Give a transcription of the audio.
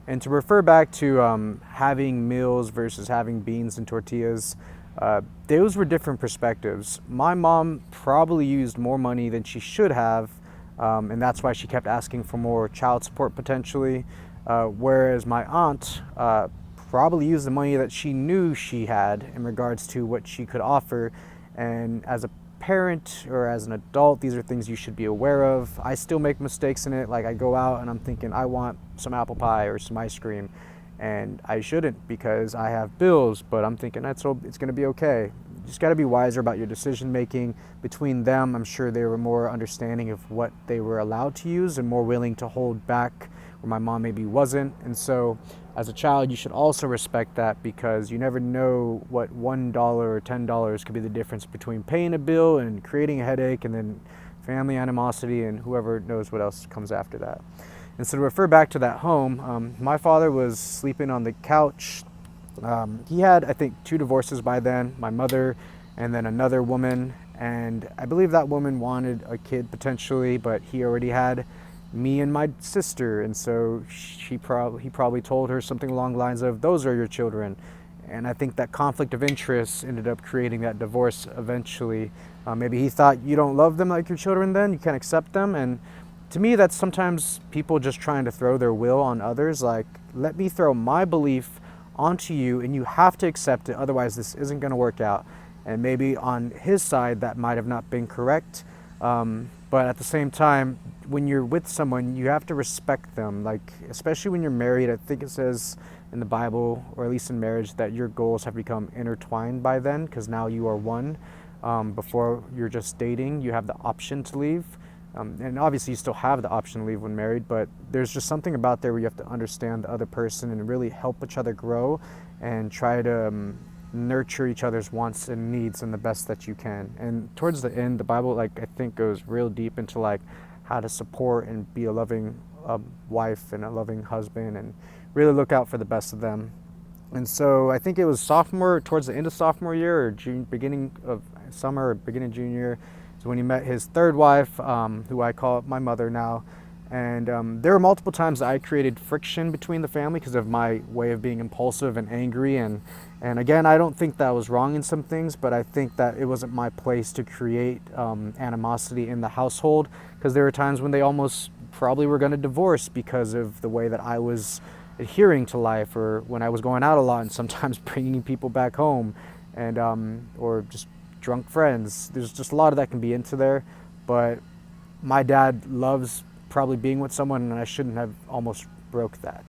And to refer back to having meals versus having beans and tortillas, those were different perspectives. My mom probably used more money than she should have, and that's why she kept asking for more child support potentially. Whereas my aunt probably used the money that she knew she had in regards to what she could offer. And as a parent or as an adult, these are things you should be aware of. I still make mistakes in it. Like I go out and I'm thinking I want some apple pie or some ice cream, and I shouldn't because I have bills, but I'm thinking it's going to be okay. You just got to be wiser about your decision making. Between them, I'm sure they were more understanding of what they were allowed to use and more willing to hold back where my mom maybe wasn't. And so as a child, you should also respect that, because you never know what $1 or $10 could be the difference between paying a bill and creating a headache, and then family animosity and whoever knows what else comes after that. And so to refer back to that home, my father was sleeping on the couch. He had, I think, 2 divorces by then, my mother and then another woman. And I believe that woman wanted a kid potentially, but he already had me and my sister. And so he probably told her something along the lines of, those are your children. And I think that conflict of interest ended up creating that divorce eventually. Maybe he thought, you don't love them like your children then, you can't accept them. And to me, that's sometimes people just trying to throw their will on others. Like, let me throw my belief onto you and you have to accept it, otherwise this isn't going to work out. And maybe on his side that might have not been correct, but at the same time, when you're with someone, you have to respect them. Like, especially when you're married, I think it says in the Bible, or at least in marriage, that your goals have become intertwined by then, because now you are one. Before you're just dating, you have the option to leave. And obviously you still have the option to leave when married, but there's just something about there where you have to understand the other person and really help each other grow and try to nurture each other's wants and needs in the best that you can. And towards the end, the Bible, like, I think goes real deep into like how to support and be a loving wife and a loving husband and really look out for the best of them. And so I think it was towards the end of sophomore year or beginning of summer or beginning of junior year, so when he met his third wife, who I call my mother now. And there were multiple times that I created friction between the family because of my way of being impulsive and angry. And again, I don't think that was wrong in some things, but I think that it wasn't my place to create animosity in the household, because there were times when they almost probably were going to divorce because of the way that I was adhering to life, or when I was going out a lot and sometimes bringing people back home, and or just drunk friends. There's just a lot of that can be into there, but my dad loves probably being with someone, and I shouldn't have almost broke that.